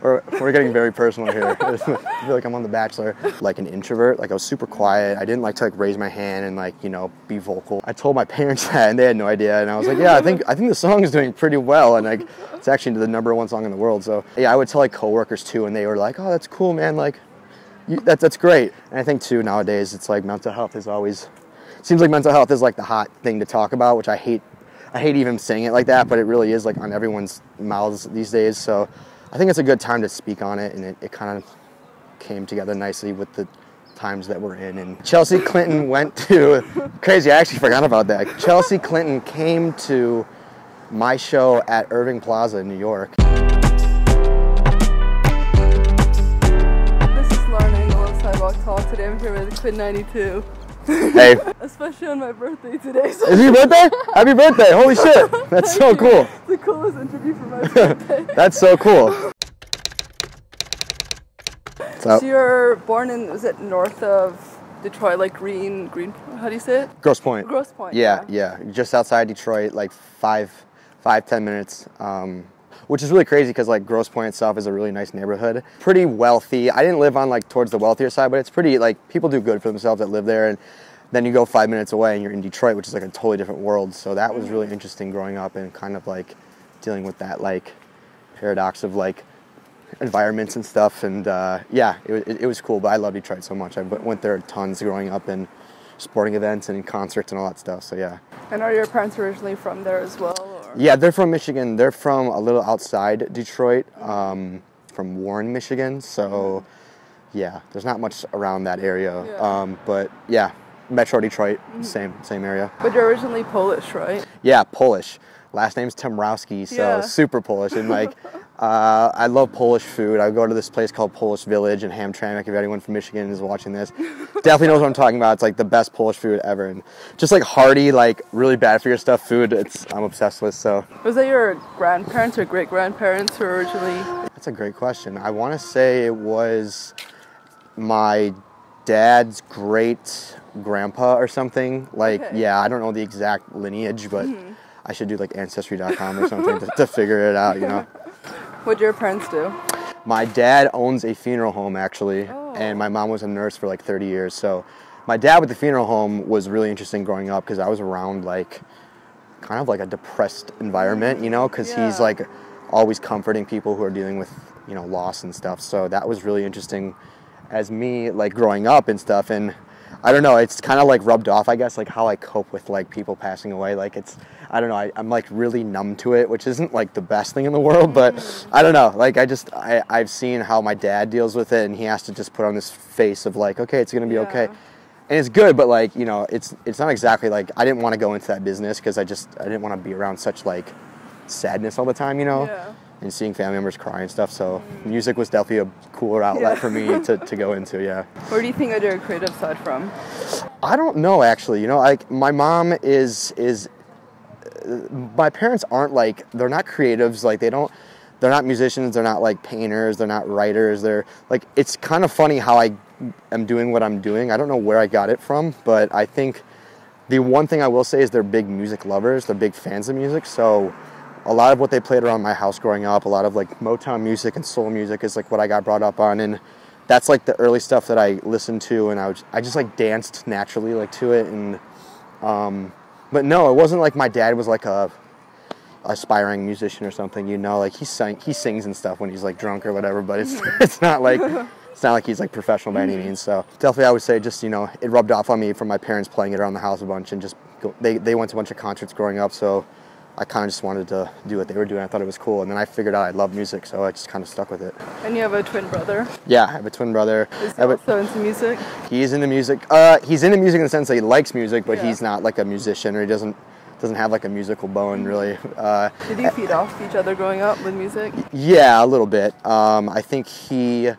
We're getting very personal here. I feel like I'm on The Bachelor. Like an introvert, like I was super quiet. I didn't like to like raise my hand and like, you know, be vocal. I told my parents that and they had no idea. And I was like, yeah, I think the song is doing pretty well. And like, it's actually the #1 song in the world. So yeah, I would tell like coworkers too, and they were like, oh, that's cool, man. Like, that's great. And I think too, nowadays, it's like mental health is always, seems like mental health is like the hot thing to talk about, which I hate even saying it like that, but it really is like on everyone's mouths these days. So I think it's a good time to speak on it, and it kind of came together nicely with the times that we're in. And Chelsea Clinton went to, crazy, I actually forgot about that. Chelsea Clinton came to my show at Irving Plaza in New York. This is Lauren Engel of Sidewalk Talk. Today I'm here with QUINN XCII. Hey. Especially on my birthday today. So. Is it your birthday? Happy birthday, holy shit. That's so cool. It's the coolest interview for my birthday. That's so cool. So you're born in, was it north of Detroit, like Green, how do you say it? Grosse Pointe. Grosse Pointe. Yeah. Just outside Detroit, like 5-10 minutes. Which is really crazy because like Grosse Pointe itself is a really nice neighborhood. Pretty wealthy. I didn't live on like towards the wealthier side, but it's pretty like people do good for themselves that live there. And then you go 5 minutes away and you're in Detroit, which is like a totally different world. So that was really interesting growing up and kind of like dealing with that like paradox of like environments and stuff. And yeah, it was cool, but I love Detroit so much. I went there tons growing up in sporting events and in concerts and all that stuff, so yeah. And are your parents originally from there as well? Or? Yeah, they're from Michigan. They're from a little outside Detroit, from Warren, Michigan, so yeah, there's not much around that area. Yeah. But yeah, Metro Detroit, same area. But you're originally Polish, right? Yeah, Polish. Last name's Temrowski, so super Polish. And like, I love Polish food. I go to this place called Polish Village in Hamtramck. If anyone from Michigan is watching this, definitely knows what I'm talking about. It's like the best Polish food ever. And just like hearty, like really bad for your stuff food, I'm obsessed with, so. Was that your grandparents or great-grandparents who were originally? That's a great question. I want to say it was my dad's great-grandpa or something. Like, yeah, I don't know the exact lineage, but I should do like Ancestry.com or something to figure it out, you know. What do your parents do? My dad owns a funeral home, actually, and my mom was a nurse for like 30 years. So my dad with the funeral home was really interesting growing up because I was around like kind of like a depressed environment, you know, because he's like always comforting people who are dealing with, you know, loss and stuff. So that was really interesting as me like growing up and stuff. And I don't know, it's kind of like rubbed off, I guess, like how I cope with like people passing away. Like it's, I don't know, I'm like really numb to it, which isn't like the best thing in the world, but I don't know, like I've seen how my dad deals with it, and he has to just put on this face of like, okay, it's gonna be okay. And it's good, but like, you know, it's not exactly like, I didn't want to go into that business because I didn't want to be around such like sadness all the time, you know? And seeing family members cry and stuff, so music was definitely a cooler outlet for me to go into, yeah. Where do you think I do your creative side from? I don't know, actually, you know, like my mom my parents aren't like, they're not creatives, like they're not musicians, they're not like painters, they're not writers, they're like, it's kind of funny how I am doing what I'm doing. I don't know where I got it from, but I think the one thing I will say is they're big music lovers, they're big fans of music, so a lot of what they played around my house growing up, a lot of like Motown music and soul music is like what I got brought up on, and that's like the early stuff that I listened to, and I just like danced naturally like to it, and but no, it wasn't like my dad was like a aspiring musician or something, you know, like he sings and stuff when he's like drunk or whatever, but it's not like he's like professional by any means. So definitely I would say just, you know, it rubbed off on me from my parents playing it around the house a bunch, and just they went to a bunch of concerts growing up, so I kind of just wanted to do what they were doing. I thought it was cool, and then I figured out I love music, so I just kind of stuck with it. And you have a twin brother? Yeah, I have a twin brother. Is he also into music? He's into music. He's into music in the sense that he likes music, but he's not like a musician, or he doesn't have like a musical bone, really. Did you feed off each other growing up with music? Yeah, a little bit. I think him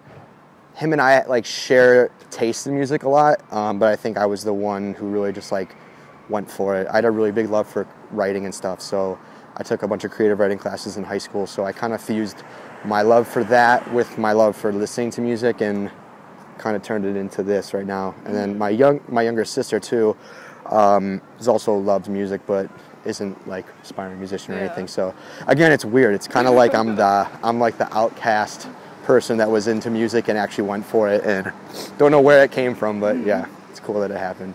and I like share taste in music a lot, but I think I was the one who really just like went for it. I had a really big love for writing and stuff, so I took a bunch of creative writing classes in high school, so I kind of fused my love for that with my love for listening to music and kind of turned it into this right now. And then my younger sister too also loves music, but isn't like aspiring musician or anything. So again, it's weird. It's kind of like I'm like the outcast person that was into music and actually went for it, and don't know where it came from, but yeah, it's cool that it happened.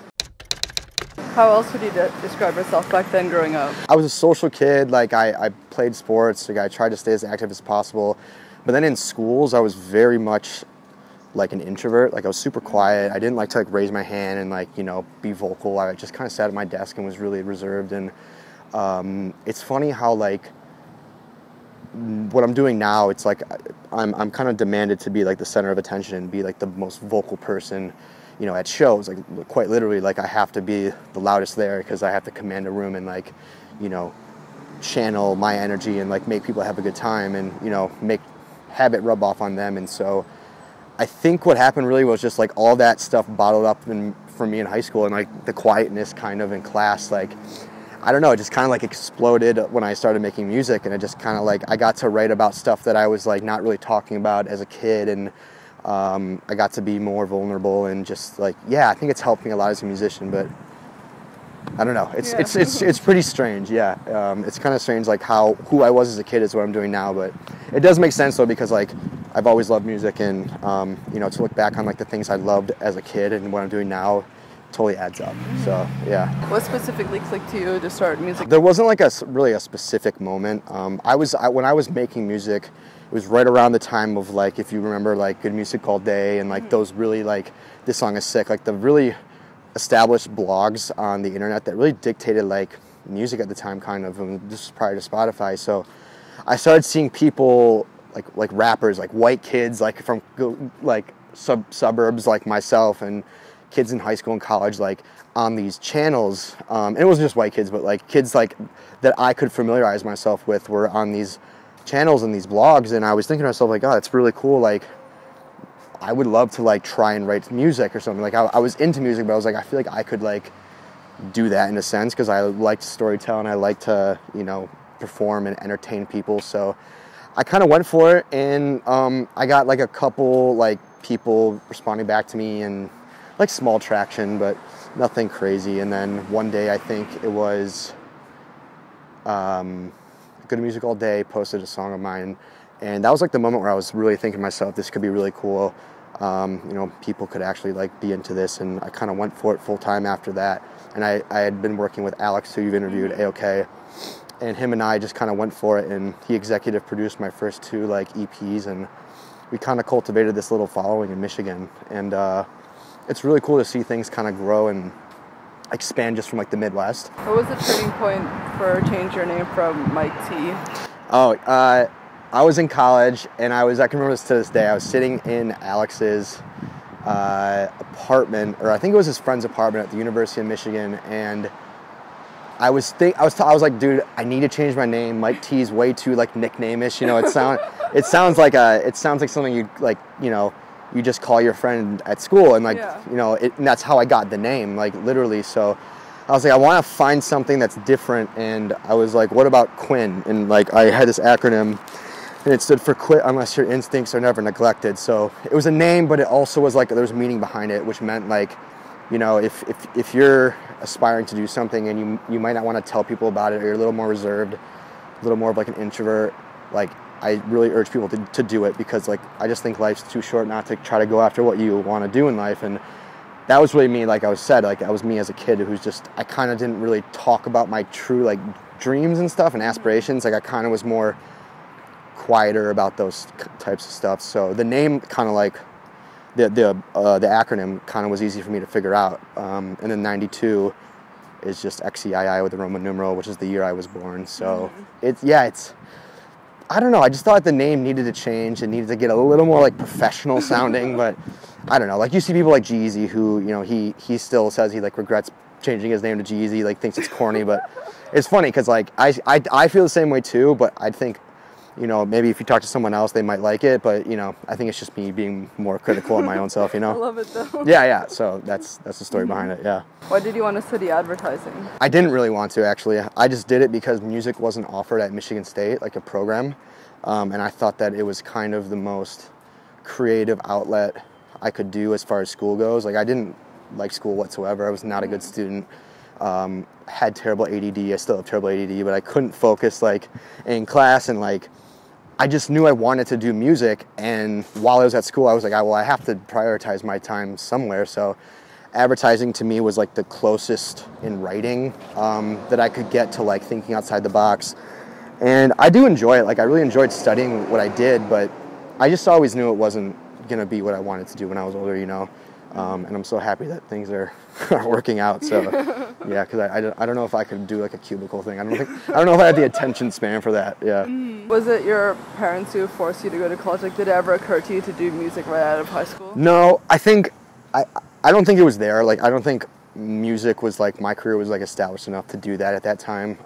How else would you describe yourself back then growing up? I was a social kid. Like I played sports, like I tried to stay as active as possible, but then in schools I was very much like an introvert. Like I was super quiet. I didn't like to like raise my hand and like, you know, be vocal. I just kind of sat at my desk and was really reserved. And it's funny how like what I'm doing now, it's like I'm kind of demanded to be like the center of attention and be like the most vocal person, you know, at shows. Like quite literally, like I have to be the loudest there because I have to command a room and like, you know, channel my energy and like make people have a good time and, you know, have it rub off on them. And so I think what happened really was just like all that stuff bottled up for me in high school, and like the quietness kind of in class, like I don't know, it just kind of like exploded when I started making music, and it just kind of like I got to write about stuff that I was like not really talking about as a kid, and I got to be more vulnerable and just like, yeah, I think it's helped me a lot as a musician, but I don't know. It's pretty strange. Yeah, it's kind of strange like who I was as a kid is what I'm doing now, but it does make sense though, because like I've always loved music, and you know, to look back on like the things I loved as a kid and what I'm doing now totally adds up. So yeah. What specifically clicked to you to start music? There wasn't like really a specific moment. When I was making music, it was right around the time of like, if you remember like Good Music All Day and like those really like This Song Is Sick, like the really established blogs on the internet that really dictated like music at the time, kind of, and this was prior to Spotify. So I started seeing people like rappers, like white kids, like from like suburbs like myself, and kids in high school and college, like on these channels, and it wasn't just white kids, but like kids like that I could familiarize myself with were on these channels and these blogs. And I was thinking to myself like, oh, that's really cool, like I would love to like try and write music or something. Like I was into music, but I was like, I feel like I could like do that in a sense, because I liked storytelling, I like to, you know, perform and entertain people. So I kind of went for it, and I got like a couple like people responding back to me and like small traction, but nothing crazy. And then one day, I think it was Good Music All Day posted a song of mine, and that was like the moment where I was really thinking to myself, this could be really cool. You know, people could actually like be into this, and I kind of went for it full time after that. And I had been working with Alex, who you've interviewed, Ayokay, and him and I just kind of went for it, and he executive produced my first 2 like EPs, and we kind of cultivated this little following in Michigan. And it's really cool to see things kind of grow and expand just from like the Midwest. What was the turning point for changing your name from Mike T? Oh, I was in college, and I can remember this to this day. I was sitting in Alex's apartment, or I think it was his friend's apartment at the University of Michigan, and I was like, dude, I need to change my name. Mike T is way too like nickname-ish, you know. It sounds like something you like, you know, you just call your friend at school, and like, you know, and that's how I got the name, like literally. So I was like, I want to find something that's different, and I was like, what about QUINN? And like, I had this acronym, and it stood for Quit Unless Your Instincts Are Never Neglected. So it was a name, but it also was like, there was meaning behind it, which meant like, you know, if you're aspiring to do something and you might not want to tell people about it, or you're a little more reserved, a little more of like an introvert, like I really urge people to do it, because like I just think life's too short not to try to go after what you want to do in life. And that was really me. Like I was said, like that was me as a kid who's just, I kind of didn't really talk about my true like dreams and stuff and aspirations. Like I kind of was more quieter about those types of stuff. So the name kind of like the acronym kind of was easy for me to figure out. And then 92 is just XCII with the Roman numeral, which is the year I was born. So it's I don't know, I just thought the name needed to change. It needed to get a little more like professional sounding, but I don't know. Like you see people like G-Eazy who, you know, he still says he like regrets changing his name to G-Eazy, like thinks it's corny, but it's funny because like I feel the same way too, but I think, you know, maybe if you talk to someone else, they might like it, but, you know, I think it's just me being more critical of my own self, you know? I love it, though. Yeah, so that's the story behind it, yeah. Why did you want to study advertising? I didn't really want to, actually. I just did it because music wasn't offered at Michigan State, like a program, and I thought that it was kind of the most creative outlet I could do as far as school goes. Like, I didn't like school whatsoever. I was not a good student. Had terrible ADD. I still have terrible ADD, but I couldn't focus, like, in class, and, like, I just knew I wanted to do music, and while I was at school, I was like, well, I have to prioritize my time somewhere. So advertising to me was like the closest in writing that I could get to like thinking outside the box. And I do enjoy it. Like, I really enjoyed studying what I did, but I just always knew it wasn't going to be what I wanted to do when I was older, you know. And I'm so happy that things are working out. So yeah, because I don't know if I could do like a cubicle thing. I don't know if I had the attention span for that. Yeah. Was it your parents who forced you to go to college? Like, did it ever occur to you to do music right out of high school? No, I don't think it was there. Like, I don't think music was like, my career was like established enough to do that at that time.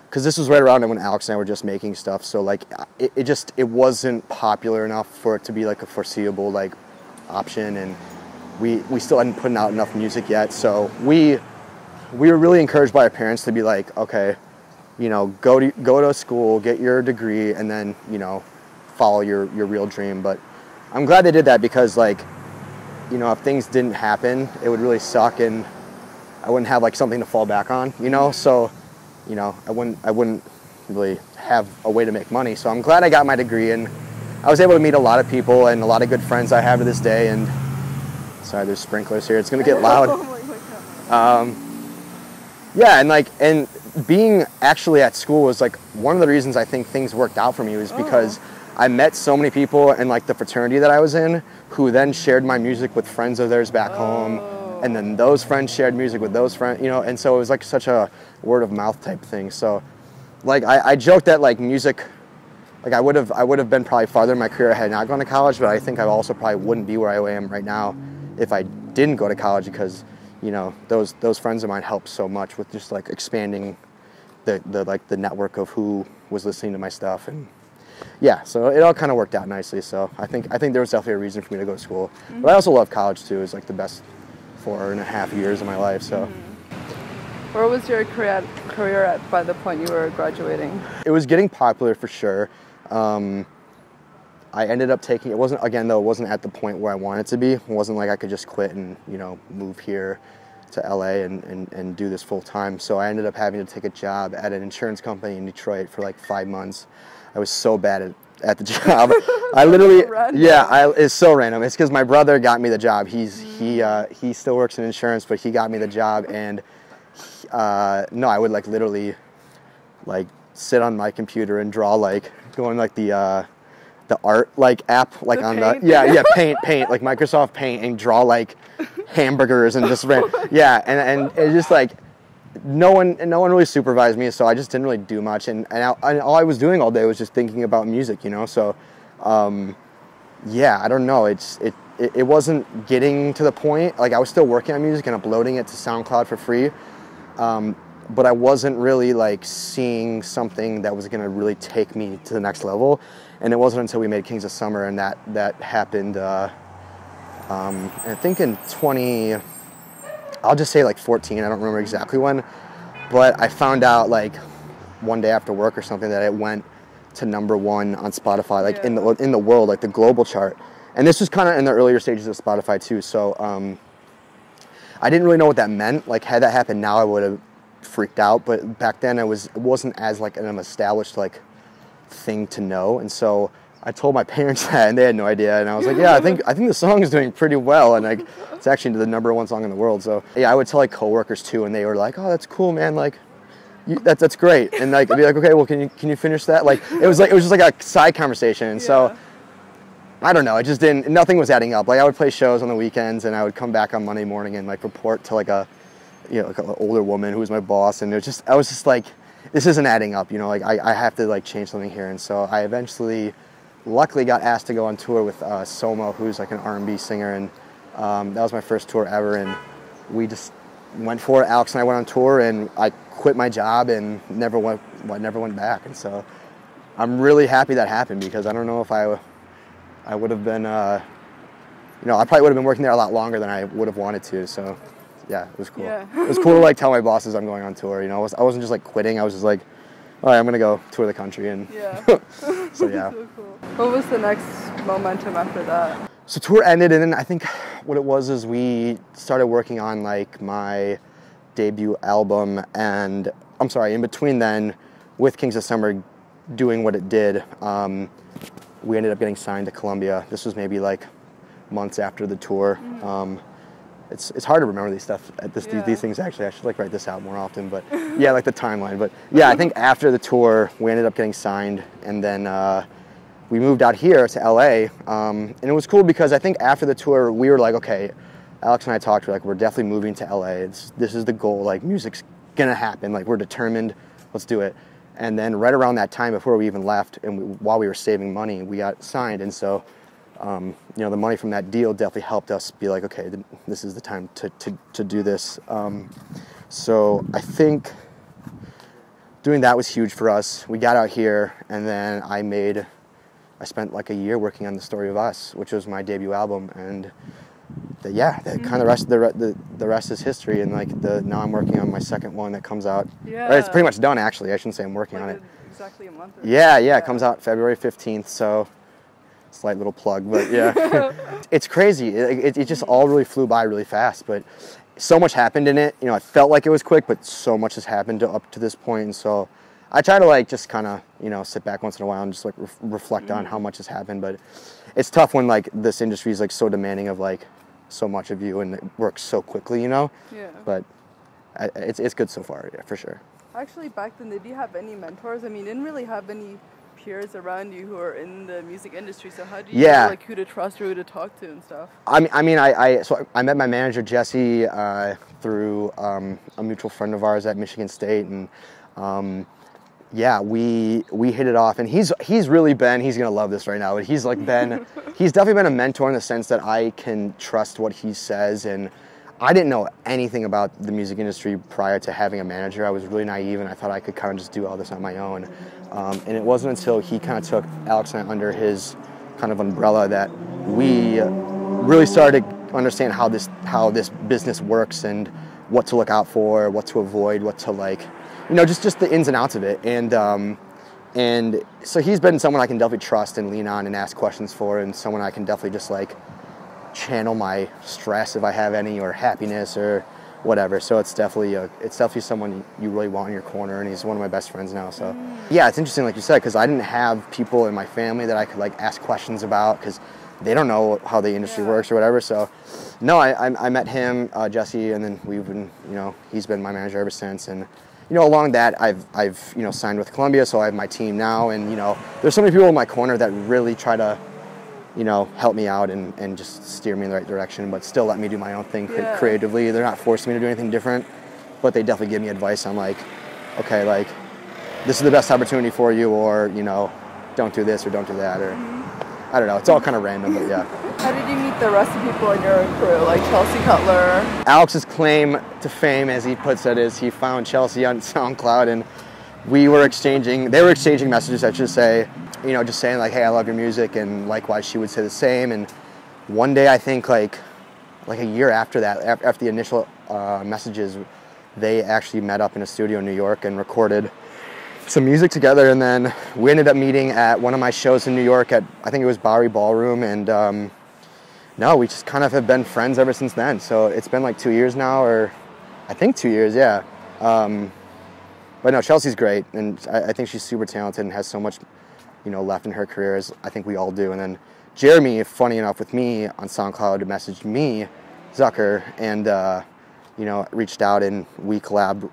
Because this was right around when Alex and I were just making stuff. So like, it wasn't popular enough for it to be like a foreseeable like option, and we still hadn't put out enough music yet. So we were really encouraged by our parents to be like, okay, you know, go to school, get your degree, and then, you know, follow your real dream. But I'm glad they did that, because like, you know, if things didn't happen, it would really suck, and I wouldn't have like something to fall back on, you know. So, you know, I wouldn't really have a way to make money. So I'm glad I got my degree, and I was able to meet a lot of people and a lot of good friends I have to this day. And sorry, there's sprinklers here. It's gonna get loud. Yeah, and being actually at school was like one of the reasons I think things worked out for me, was because I met so many people in like the fraternity that I was in, who then shared my music with friends of theirs back home, and then those friends shared music with those friends, you know. And so it was like such a word of mouth type thing. So like I joked that like music, like I would have been probably farther in my career had I not gone to college, but I think I also probably wouldn't be where I am right now if I didn't go to college, because, you know, those friends of mine helped so much with just like expanding the network of who was listening to my stuff. And yeah, so it all kind of worked out nicely. So I think there was definitely a reason for me to go to school. But I also love college too. It was like the best 4.5 years of my life. So. Where was your career at by the point you were graduating? It was getting popular for sure. I ended up taking, it wasn't at the point where I wanted to be. It wasn't like I could just quit and, you know, move here to LA and do this full time. So I ended up having to take a job at an insurance company in Detroit for like 5 months. I was so bad at the job. I literally, it's so random. It's because my brother got me the job. He still works in insurance, but he got me the job. And I would like literally like sit on my computer and draw, like go on like the art like app, like the on paint? Paint like Microsoft Paint, and draw like hamburgers and just and it's just like no one really supervised me, so I just didn't really do much, and all I was doing all day was just thinking about music, you know. So I don't know, it wasn't getting to the point, like I was still working on music and uploading it to SoundCloud for free, but I wasn't really like seeing something that was going to really take me to the next level. And it wasn't until we made Kings of Summer, and that happened, I think in I'll just say like 14, I don't remember exactly when, but I found out like one day after work or something that it went to #1 on Spotify, like in the world, like the global chart. And this was kind of in the earlier stages of Spotify too, so I didn't really know what that meant. Like, had that happened now, I would have freaked out, but back then it wasn't as like an established like thing to know. And so I told my parents that, and they had no idea. And I was like, yeah, I think the song is doing pretty well, and like it's actually the #1 song in the world. So yeah, I would tell like coworkers too, and they were like, oh, that's cool, man, like that's great. And like I'd be like, okay, well, can you finish that? Like it was just like a side conversation. And so I don't know, nothing was adding up. Like I would play shows on the weekends, and I would come back on Monday morning and like report to like like an older woman who was my boss, and I was just like, this isn't adding up, you know, like I have to like change something here. And so I eventually, luckily, got asked to go on tour with Soma, who's like an R&B singer, and that was my first tour ever, and we just went for it. Alex and I went on tour, and I quit my job and never went back. And so I'm really happy that happened, because I don't know if I would have been, I probably would have been working there a lot longer than I would have wanted to. So yeah, it was cool. Yeah. It was cool to like tell my bosses I'm going on tour. You know, I wasn't just like quitting. I was just like, all right, I'm gonna go tour the country, and so yeah. So cool. What was the next momentum after that? So tour ended, and then I think what it was is we started working on like my debut album, and in between then, with Kings of Summer, doing what it did, we ended up getting signed to Columbia. This was maybe like months after the tour. It's hard to remember these things actually. I should like write this out more often, but yeah, like the timeline. But yeah, I think after the tour, we ended up getting signed, and then we moved out here to LA, and it was cool because I think after the tour, we were like, okay, Alex and I talked, we're definitely moving to LA. This is the goal, like music's gonna happen, like we're determined, let's do it. And then right around that time, before we even left, and while we were saving money, we got signed, and so you know, the money from that deal definitely helped us be like, okay, this is the time to do this. So I think doing that was huge for us. We got out here, and then I spent like a year working on The Story of Us, which was my debut album, and kind of the rest is history. And like now I'm working on my second one that comes out. Yeah, it's pretty much done actually. I shouldn't say I'm working on it. Exactly a month. Yeah, it comes out February 15th. So. Slight little plug, but yeah. It's crazy. It just all really flew by really fast, but so much happened in it. You know, I felt like it was quick, but so much has happened up to this point, and so I try to like just kind of, you know, sit back once in a while and just like reflect on how much has happened. But it's tough when like this industry is like so demanding of like so much of you, and it works so quickly, you know. Yeah. But it's good so far, yeah, for sure. Actually, back then, did you have any mentors? I mean, you didn't really have any peers around you who are in the music industry, so how do you know like who to trust or who to talk to and stuff? So I met my manager Jesse through a mutual friend of ours at Michigan State, and we hit it off, and he's really been, he's gonna love this right now, but he's like been he's definitely been a mentor in the sense that I can trust what he says. And I didn't know anything about the music industry prior to having a manager. I was really naive, and I thought I could kind of just do all this on my own. And it wasn't until he kind of took Alex and I under his kind of umbrella that we really started to understand how this business works and what to look out for, what to avoid, what to like, you know, just the ins and outs of it. And so he's been someone I can definitely trust and lean on and ask questions for, and someone I can definitely just like channel my stress if I have any, or happiness or whatever. So it's definitely someone you really want in your corner, and he's one of my best friends now. So yeah, it's interesting like you said, because I didn't have people in my family that I could like ask questions about, because they don't know how the industry works or whatever. So no, I met him, Jesse, and then we've been, you know, he's been my manager ever since. And you know, along that I've you know, signed with Columbia, so I have my team now, and you know, there's so many people in my corner that really try to, you know, help me out and just steer me in the right direction, but still let me do my own thing creatively. They're not forcing me to do anything different, but they definitely give me advice on like, okay, like this is the best opportunity for you, or, you know, don't do this or don't do that, or I don't know. It's all kind of random, but yeah. How did you meet the rest of the people in your crew, like Chelsea, Cutler? Alex's claim to fame, as he puts it, is he found Chelsea on SoundCloud, and they were exchanging messages, I should say, you know, just saying like, hey, I love your music, and likewise she would say the same. And one day, I think like a year after that, after the initial messages, they actually met up in a studio in New York and recorded some music together. And then we ended up meeting at one of my shows in New York at, I think it was Bowery Ballroom, and no, we just kind of have been friends ever since then. So it's been like 2 years now, or I think 2 years, yeah. But no, Chelsea's great, and I think she's super talented and has so much, you know, left in her career, as I think we all do. And then Jeremy, funny enough, with me on SoundCloud, messaged me, Zucker, and you know, reached out, and we collabed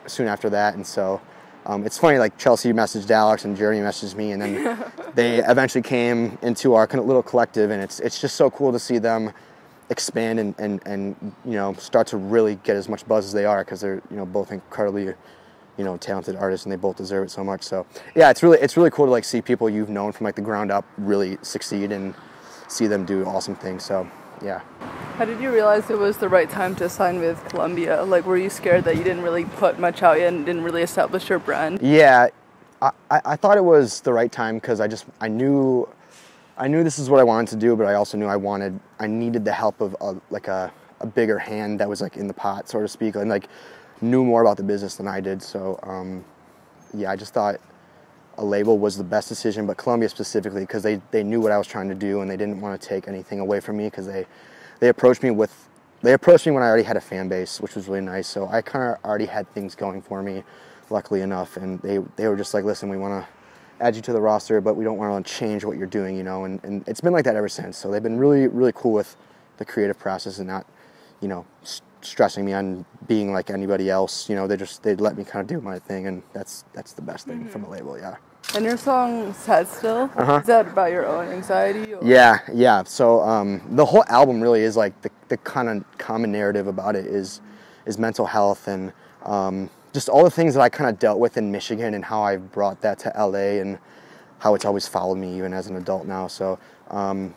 soon after that. And so it's funny, like Chelsea messaged Alex and Jeremy messaged me, and then they eventually came into our kind of little collective, and it's just so cool to see them expand and you know, start to really get as much buzz as they are, because they're, you know, both incredibly, you know, talented artists, and they both deserve it so much. So yeah, it's really cool to like see people you've known from like the ground up really succeed and see them do awesome things. So yeah. How did you realize it was the right time to sign with Columbia? Like, were you scared that you didn't really put much out yet and didn't really establish your brand? Yeah, I thought it was the right time, because I knew this is what I wanted to do, but I also knew I needed the help of a bigger hand that was like in the pot, so to speak, and like knew more about the business than I did. So yeah, I just thought a label was the best decision, but Columbia specifically, because they knew what I was trying to do, and they didn't want to take anything away from me, because they approached me when I already had a fan base, which was really nice. So I kind of already had things going for me, luckily enough, and they were just like, listen, we want add you to the roster, but we don't want to change what you're doing, you know, and it's been like that ever since. So they've been really, really cool with the creative process and not, you know, stressing me on being like anybody else. You know, they'd let me kind of do my thing, and that's the best thing from a label, yeah. And your song Sad Still, is that about your own anxiety? Or? Yeah. So the whole album really is like the kind of common narrative about it is mental health and just all the things that I kind of dealt with in Michigan and how I brought that to LA and how it's always followed me even as an adult now. So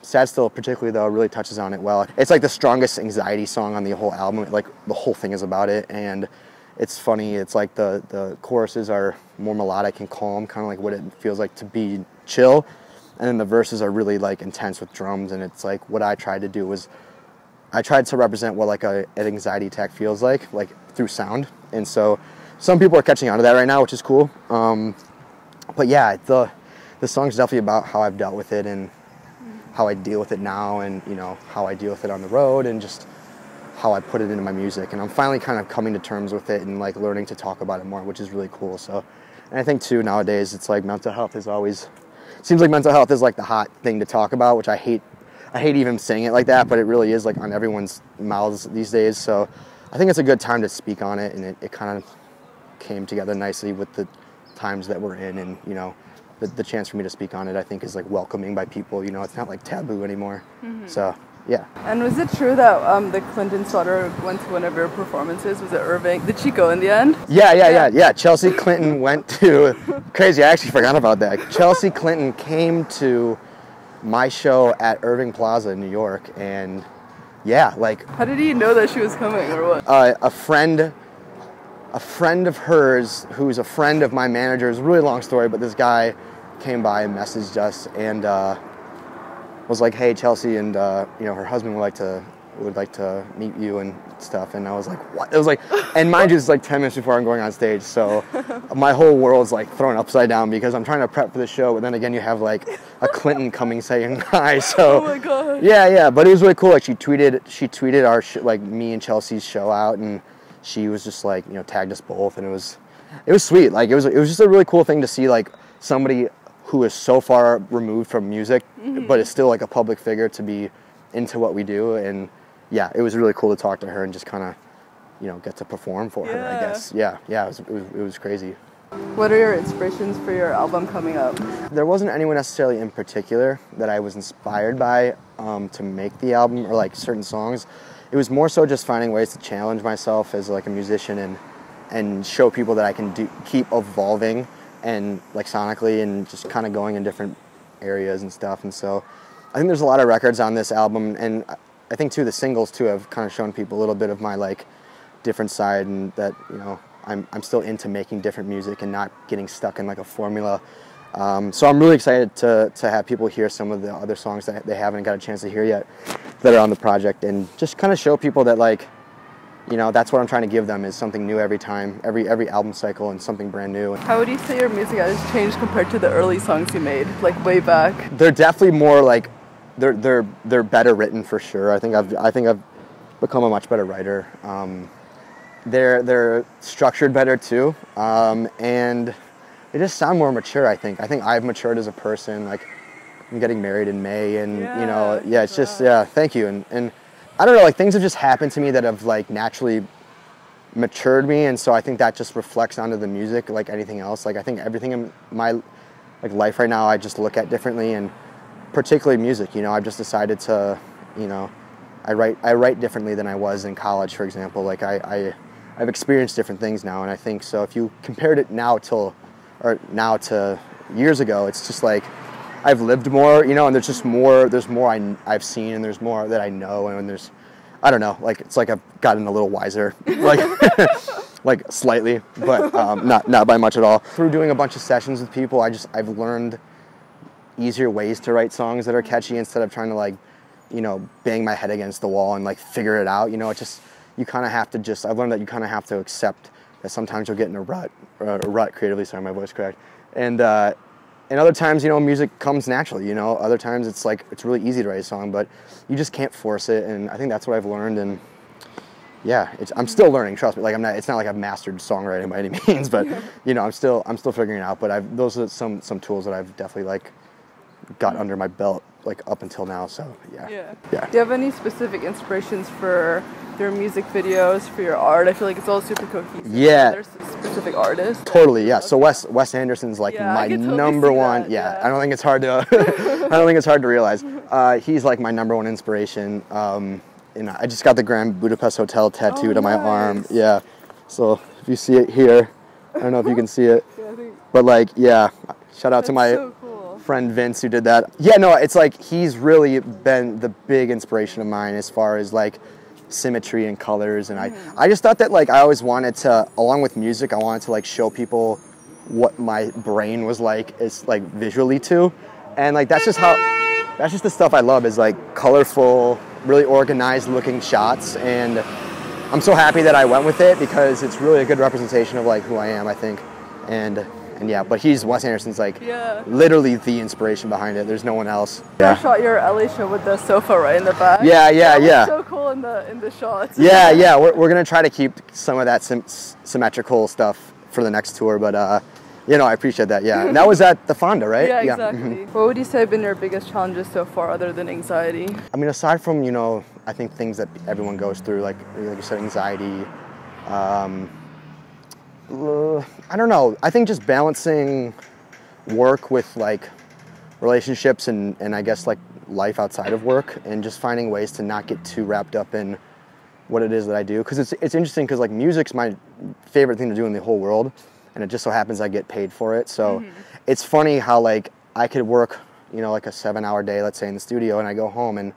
Sad Still particularly though really touches on it well. It's like the strongest anxiety song on the whole album. Like the whole thing is about it, and it's funny. It's like the choruses are more melodic and calm, kind of like what it feels like to be chill, and then the verses are really like intense with drums. And it's like what I tried to do was I tried to represent what like an anxiety attack feels like through sound. And so some people are catching on to that right now, which is cool. But yeah, the song's definitely about how I've dealt with it and how I deal with it now, and you know how I deal with it on the road, and just how I put it into my music. And I'm finally kind of coming to terms with it and like learning to talk about it more, which is really cool. So, and I think too nowadays it's like mental health is always, seems like mental health is like the hot thing to talk about, which I hate even saying it like that, but it really is like on everyone's mouths these days. So I think it's a good time to speak on it, and it kind of came together nicely with the times that we're in, and you know, the chance for me to speak on it I think is like welcoming by people. You know, it's not like taboo anymore. So yeah. And was it true that the Clinton's daughter went to one of your performances? Was it Irving? Did she go in the end? Yeah. Chelsea Clinton went to, crazy, I actually forgot about that. Chelsea Clinton came to my show at Irving Plaza in New York, and yeah, like. How did he know that she was coming, or what? A friend of hers, who's a friend of my manager's, really long story, but this guy came by and messaged us and was like, hey, Chelsea, and you know, her husband would like to meet you and stuff. And I was like, what? It was like, and mind you, it's like 10 minutes before I'm going on stage, so my whole world's like thrown upside down because I'm trying to prep for the show, but then again you have like a Clinton coming saying hi. So oh my god. Yeah, but it was really cool. Like she tweeted our like me and Chelsea's show out, and she was just like, you know, tagged us both, and it was sweet. Like it was just a really cool thing to see, like somebody who is so far removed from music, but is still like a public figure, to be into what we do. And yeah, it was really cool to talk to her and just kind of, you know, get to perform for her, I guess. Yeah, it was crazy. What are your inspirations for your album coming up? There wasn't anyone necessarily in particular that I was inspired by to make the album, or like certain songs. It was more so just finding ways to challenge myself as like a musician and show people that I can keep evolving and like sonically, and just kind of going in different areas and stuff. And so I think there's a lot of records on this album, and I think too the singles too have kind of shown people a little bit of my like different side, and that, you know, I'm still into making different music and not getting stuck in like a formula. So I'm really excited to have people hear some of the other songs that they haven't got a chance to hear yet that are on the project, and just kind of show people that, like, you know, that's what I'm trying to give them, is something new every time, every album cycle, and something brand new. How would you say your music has changed compared to the early songs you made, like way back? They're definitely more like, they're better written for sure. I think I've become a much better writer. They're structured better too, and they just sound more mature. I think I've matured as a person. Like, I'm getting married in May, and you know, it's just, thank you. And I don't know, like, things have just happened to me that have like naturally matured me, and so I think that just reflects onto the music like anything else. Like, I think everything in my like life right now I just look at differently, and particularly music. You know, I've just decided to, you know, I write differently than I was in college, for example. Like, I've experienced different things now, and I think so if you compared it now to years ago, it's just like I've lived more, you know, and there's more I've seen, and there's more that I know, and there's, I don't know, like, it's like I've gotten a little wiser, like like slightly, but not by much at all. Through doing a bunch of sessions with people, I've learned easier ways to write songs that are catchy, instead of trying to, like, you know, bang my head against the wall and like figure it out. You know, it just, you kind of have to I've learned that you kind of have to accept that sometimes you'll get in a rut creatively. Sorry, my voice cracked. And other times, you know, music comes naturally. You know, other times it's like, it's really easy to write a song, but you just can't force it. And I think that's what I've learned. And yeah, I'm still learning. Trust me. Like it's not like I've mastered songwriting by any means, but you know, I'm still figuring it out. But those are some tools that I've definitely like got under my belt like up until now. So yeah. Do you have any specific inspirations for their music videos, for your art? I feel like it's all super cohesive. Yeah. There's specific artists. Totally. Yeah. So Wes Anderson's like my number one. Yeah. I don't think it's hard to. I don't think it's hard to realize. He's like my number one inspiration. And I just got the Grand Budapest Hotel tattooed on my arm. Yeah. So if you see it here, I don't know if you can see it, but like, yeah, shout out to my friend Vince who did that. Yeah, no, it's like he's really been the big inspiration of mine as far as like symmetry and colors. And I just thought that like I always wanted to, along with music, I wanted to like show people what my brain was like, is like visually too. And like that's just the stuff I love, is like colorful, really organized looking shots. And I'm so happy that I went with it because it's really a good representation of like who I am, I think. And yeah, but Wes Anderson's like literally the inspiration behind it. There's no one else. I shot your LA show with the sofa right in the back. Yeah. So cool in the shots. Yeah. We're gonna try to keep some of that symmetrical stuff for the next tour, but you know, I appreciate that. Yeah, and that was at the Fonda, right? Yeah, exactly. What would you say have been your biggest challenges so far, other than anxiety? I mean, aside from, you know, I think things that everyone goes through, like you said, anxiety. I don't know. I think just balancing work with like relationships and I guess like life outside of work, and just finding ways to not get too wrapped up in what it is that I do. Because it's interesting, because like music's my favorite thing to do in the whole world. And it just so happens I get paid for it. So it's funny how like I could work, you know, like a 7-hour day, let's say, in the studio, and I go home, and,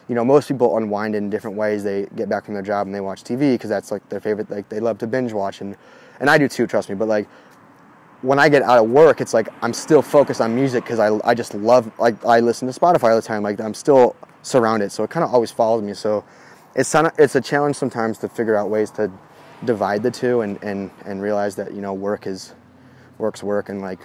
you know, most people unwind in different ways. They get back from their job and they watch TV because that's like their favorite, like they love to binge watch, and I do too, trust me. But like when I get out of work, it's like I'm still focused on music because I just love, like I listen to Spotify all the time. Like I'm still surrounded, so it kind of always follows me. So it's a challenge sometimes to figure out ways to divide the two and realize that, you know, work's work and like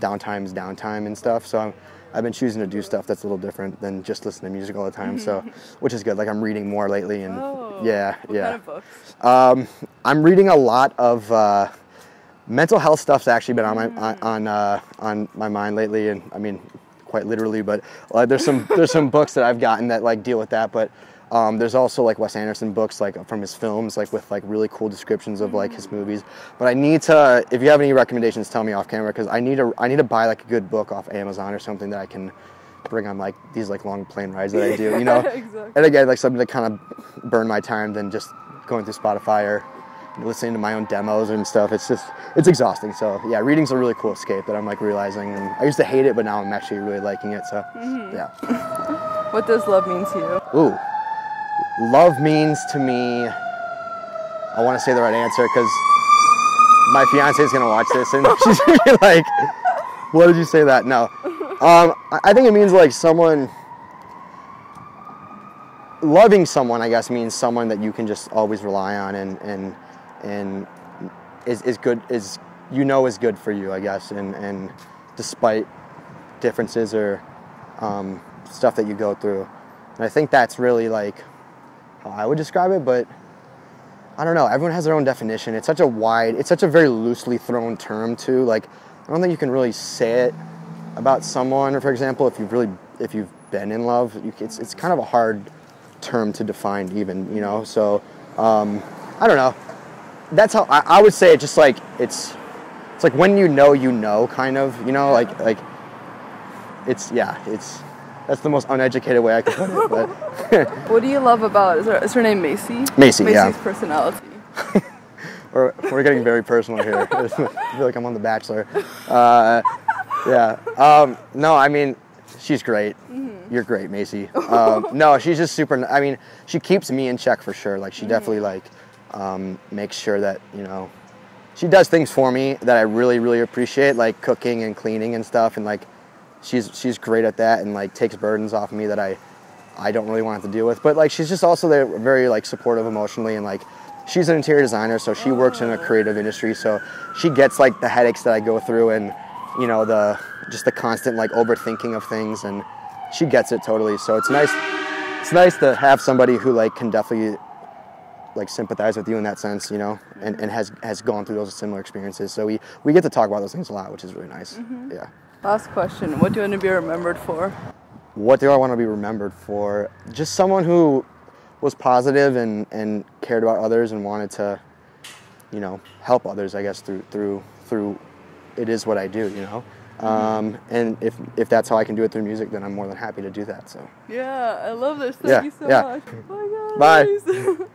downtime is downtime and stuff. So I've been choosing to do stuff that's a little different than just listen to music all the time. So, which is good. Like I'm reading more lately, and what kind of books? I'm reading a lot of mental health stuff's actually been on my mind lately, and I mean quite literally. But there's some books that I've gotten that like deal with that, but. There's also like Wes Anderson books like from his films, like with like really cool descriptions of like his movies. But I need to, if you have any recommendations, tell me off camera, because I need to buy like a good book off Amazon or something that I can bring on like these like long plane rides that I do, you know. Exactly. And again, like something to kind of burn my time than just going through Spotify or listening to my own demos and stuff. It's exhausting. So yeah, reading's a really cool escape that I'm like realizing. And I used to hate it, but now I'm actually really liking it. So yeah. What does love mean to you? Ooh. Love means to me, I want to say the right answer because my fiance is going to watch this and she's going to be like, what did you say that? No. I think it means like loving someone, I guess, means someone that you can just always rely on and is good, is good for you, I guess, and despite differences or stuff that you go through. And I think that's really like how I would describe it, but I don't know. Everyone has their own definition. It's such a very loosely thrown term too. Like, I don't think you can really say it about someone, or for example, if you've been in love, it's kind of a hard term to define even, you know? So, I don't know. That's how I would say it. Just like, it's like when you know, kind of, you know, like that's the most uneducated way I could put it. But what do you love about, is her name Macy? Macy's personality. We're getting very personal here. I feel like I'm on The Bachelor. No, I mean, she's great. You're great, Macy. No, she's just super. I mean, she keeps me in check for sure. Like, she definitely like makes sure that, you know, she does things for me that I really, really appreciate, like cooking and cleaning and stuff, and like. She's great at that and like takes burdens off of me that I don't really want to deal with. But like she's just also there, very like supportive emotionally, and like she's an interior designer, so she works in a creative industry, so she gets like the headaches that I go through, and you know, the constant like overthinking of things, and she gets it totally. So it's nice to have somebody who like can definitely like sympathize with you in that sense, you know, and has gone through those similar experiences. So we get to talk about those things a lot, which is really nice. Yeah. Last question. What do you want to be remembered for? What do I want to be remembered for? Just someone who was positive and cared about others and wanted to, you know, help others, I guess, through it is what I do, you know. And if that's how I can do it through music, then I'm more than happy to do that. So yeah, I love this. Thank you so much. Bye, guys. Bye.